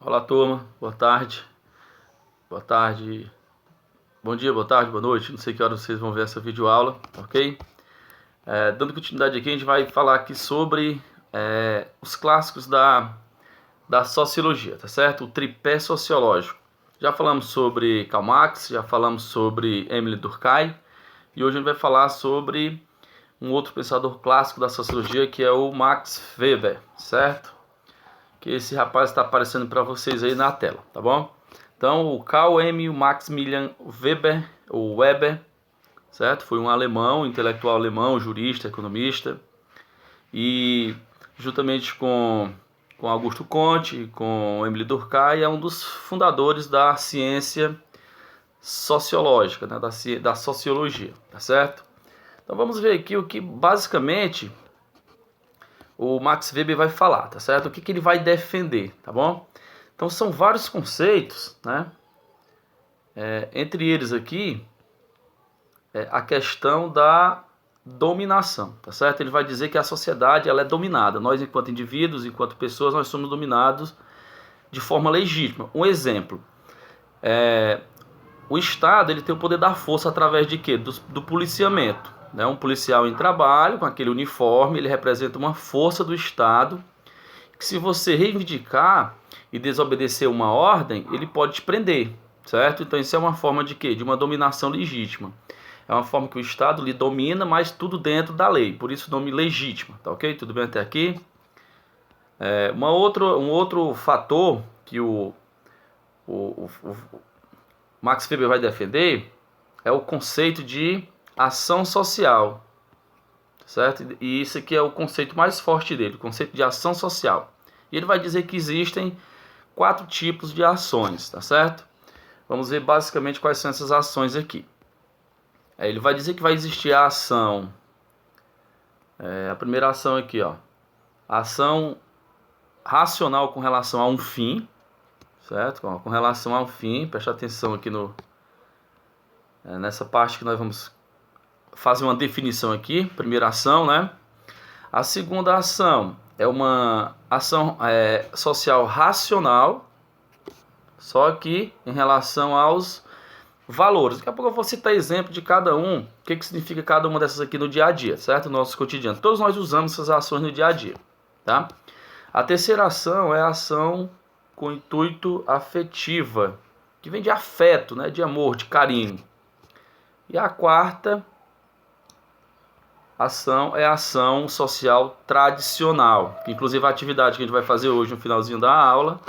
Olá, turma. Boa tarde. Boa tarde. Bom dia, boa tarde, boa noite. Não sei que hora vocês vão ver essa videoaula, ok? Dando continuidade aqui, a gente vai falar aqui sobre os clássicos da sociologia, tá certo? O tripé sociológico. Já falamos sobre Karl Marx, já falamos sobre Émile Durkheim, e hoje a gente vai falar sobre um outro pensador clássico da sociologia, que é o Max Weber, certo? Que esse rapaz está aparecendo para vocês aí na tela, tá bom? Então, o Karl Emil Maximilian Weber, ou Weber, certo? Foi um alemão, intelectual alemão, jurista, economista, e juntamente com Augusto Comte, com Emile Durkheim, é um dos fundadores da ciência sociológica, né? da sociologia, tá certo? Então vamos ver aqui o que basicamente o Max Weber vai falar, tá certo? O que ele vai defender, tá bom? Então são vários conceitos, né? Entre eles aqui, a questão da dominação, tá certo? Ele vai dizer que a sociedade ela é dominada. Nós, enquanto indivíduos, enquanto pessoas, nós somos dominados de forma legítima. Um exemplo, o Estado ele tem o poder da força através de quê? Do policiamento. Né? Um policial em trabalho, com aquele uniforme, ele representa uma força do Estado, que se você reivindicar e desobedecer uma ordem, ele pode te prender, certo? Então isso é uma forma de quê? De uma dominação legítima. É uma forma que o Estado lhe domina, mas tudo dentro da lei. Por isso o nome legítima, tá ok? Tudo bem até aqui? Um outro fator que o Max Weber vai defender é o conceito de ação social, certo? E isso aqui é o conceito mais forte dele, o conceito de ação social. E ele vai dizer que existem 4 tipos de ações, tá certo? Vamos ver basicamente quais são essas ações aqui. Ele vai dizer que vai existir a ação, a primeira ação aqui, ó, a ação racional com relação a um fim, certo? Com relação ao fim, preste atenção aqui nessa parte que nós vamos fazer uma definição aqui. Primeira ação, né? A segunda ação é uma ação social racional, só que em relação aos valores. Daqui a pouco eu vou citar exemplo de cada um, o que significa cada uma dessas aqui no dia a dia, certo? No nosso cotidiano. Todos nós usamos essas ações no dia a dia, tá? A terceira ação é a ação com intuito afetiva, que vem de afeto, né? De amor, de carinho. E a quarta ação é a ação social tradicional, que inclusive a atividade que a gente vai fazer hoje no finalzinho da aula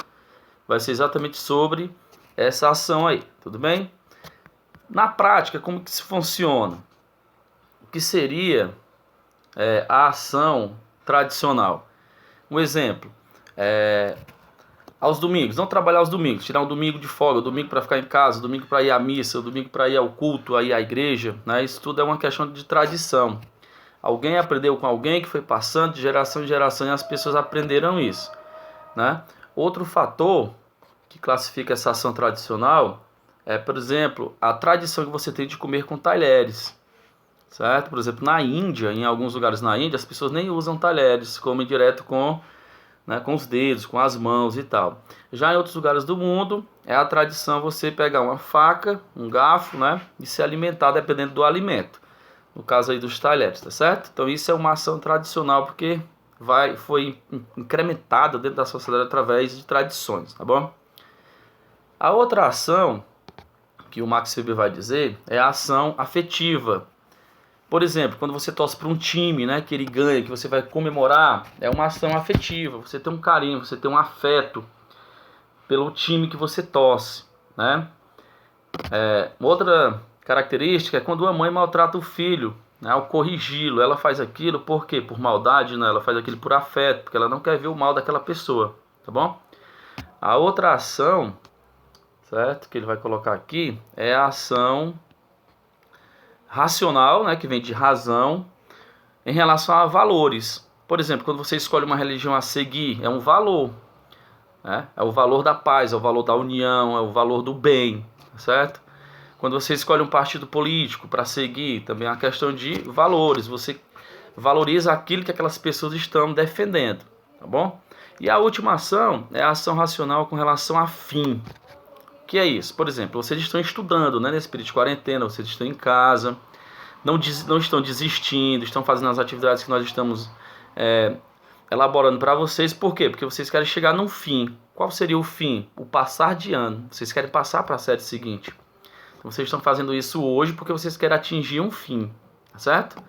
vai ser exatamente sobre essa ação aí, tudo bem? Na prática, como que isso funciona? O que seria a ação tradicional? Um exemplo, aos domingos, não trabalhar aos domingos, tirar um domingo de folga, o domingo para ficar em casa, o domingo para ir à missa, o domingo para ir ao culto, aí à igreja, né? Isso tudo é uma questão de tradição. Alguém aprendeu com alguém que foi passando de geração em geração e as pessoas aprenderam isso, né? Outro fator que classifica essa ação tradicional é, por exemplo, a tradição que você tem de comer com talheres, certo? Por exemplo, na Índia, em alguns lugares na Índia, as pessoas nem usam talheres, comem direto com os dedos, com as mãos e tal. Já em outros lugares do mundo, é a tradição você pegar uma faca, um garfo, né, e se alimentar dependendo do alimento. No caso aí dos talheres, tá certo? Então isso é uma ação tradicional porque foi incrementada dentro da sociedade através de tradições, tá bom? A outra ação que o Max Weber vai dizer é a ação afetiva. Por exemplo, quando você torce para um time, né, que ele ganha, que você vai comemorar, é uma ação afetiva. Você tem um carinho, você tem um afeto pelo time que você torce, né? Outra característica é quando a mãe maltrata o filho, né, ao corrigi-lo. Ela faz aquilo por quê? Por maldade? Não, ela faz aquilo por afeto, porque ela não quer ver o mal daquela pessoa, tá bom? A outra ação, certo, que ele vai colocar aqui, é a ação racional, né, que vem de razão, em relação a valores. Por exemplo, quando você escolhe uma religião a seguir, é um valor, né? É o valor da paz, é o valor da união, é o valor do bem, certo? Quando você escolhe um partido político para seguir, também é uma questão de valores. Você valoriza aquilo que aquelas pessoas estão defendendo, tá bom? E a última ação é a ação racional com relação a fim. O que é isso? Por exemplo, vocês estão estudando, né, nesse período de quarentena, vocês estão em casa, não estão desistindo, estão fazendo as atividades que nós estamos elaborando para vocês. Por quê? Porque vocês querem chegar num fim. Qual seria o fim? O passar de ano. Vocês querem passar para a série seguinte. Então, vocês estão fazendo isso hoje porque vocês querem atingir um fim, tá certo?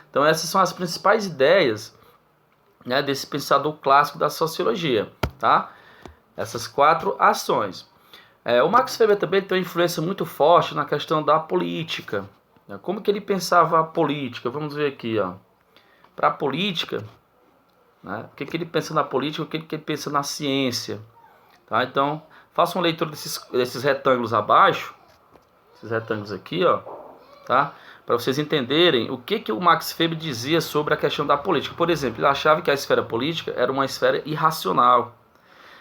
Então essas são as principais ideias, né, desse pensador clássico da sociologia, tá? Essas 4 ações. O Max Weber também tem uma influência muito forte na questão da política. Como que ele pensava a política? Vamos ver aqui, ó. Para a política, né, o que ele pensa na política, o que ele pensa na ciência. Tá? Então, faça uma leitura desses retângulos abaixo, esses retângulos aqui, ó, tá? Para vocês entenderem o que o Max Weber dizia sobre a questão da política. Por exemplo, ele achava que a esfera política era uma esfera irracional,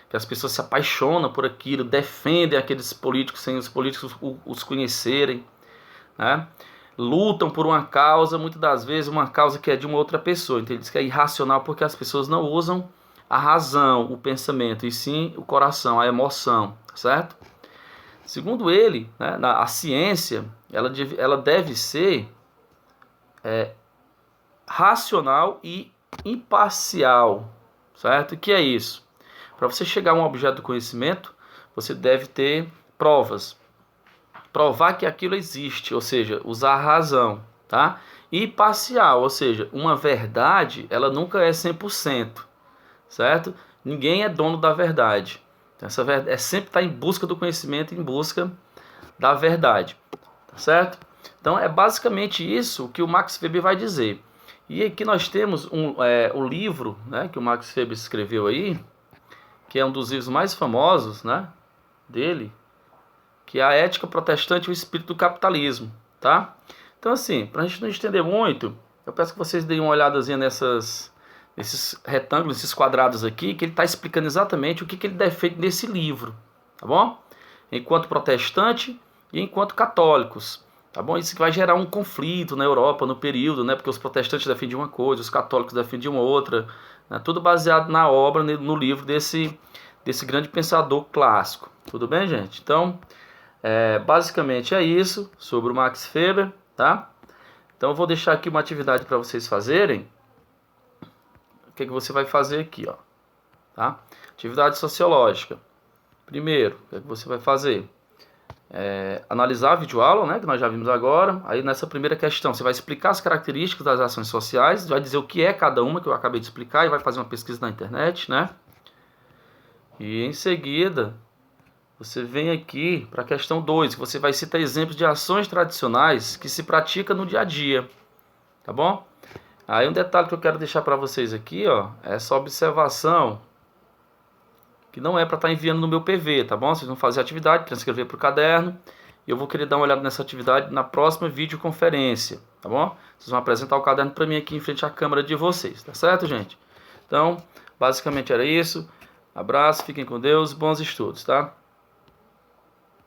que as pessoas se apaixonam por aquilo, defendem aqueles políticos sem os políticos os conhecerem, né? Lutam por uma causa, muitas das vezes uma causa que é de uma outra pessoa. Então ele diz que é irracional porque as pessoas não usam a razão, o pensamento, e sim o coração, a emoção, certo? Segundo ele, né, a ciência ela deve ser racional e imparcial, certo? O que é isso? Para você chegar a um objeto do conhecimento, você deve ter provas. Provar que aquilo existe, ou seja, usar a razão, tá? E parcial, ou seja, uma verdade, ela nunca é 100%, certo? Ninguém é dono da verdade. Essa verdade é sempre estar em busca do conhecimento, em busca da verdade, tá certo? Então é basicamente isso que o Max Weber vai dizer. E aqui nós temos o livro, né, que o Max Weber escreveu aí, que é um dos livros mais famosos, né, dele, que é A Ética Protestante e o Espírito do Capitalismo, tá? Então assim, para a gente não estender muito, eu peço que vocês deem uma olhadazinha nesses retângulos, esses quadrados aqui, que ele está explicando exatamente o que ele defende nesse livro, tá bom? Enquanto protestante e enquanto católicos, tá bom? Isso que vai gerar um conflito na Europa no período, né? Porque os protestantes defendem uma coisa, os católicos defendem uma outra, né? Tudo baseado na obra, no livro desse grande pensador clássico. Tudo bem, gente? Então, basicamente é isso sobre o Max Weber, tá? Então eu vou deixar aqui uma atividade para vocês fazerem. O que você vai fazer aqui, ó, tá? Atividade sociológica. Primeiro, o que você vai fazer? Analisar a videoaula, né, que nós já vimos agora. Aí nessa primeira questão você vai explicar as características das ações sociais, vai dizer o que é cada uma, que eu acabei de explicar, e vai fazer uma pesquisa na internet, né? E em seguida você vem aqui para a questão 2, que você vai citar exemplos de ações tradicionais que se praticam no dia a dia, tá bom? Aí um detalhe que eu quero deixar para vocês aqui, ó, é essa observação, que não é para estar enviando no meu PV, tá bom? Vocês vão fazer a atividade, transcrever para o caderno, e eu vou querer dar uma olhada nessa atividade na próxima videoconferência, tá bom? Vocês vão apresentar o caderno para mim aqui em frente à câmera de vocês, tá certo, gente? Então, basicamente era isso. Abraço, fiquem com Deus, bons estudos, tá?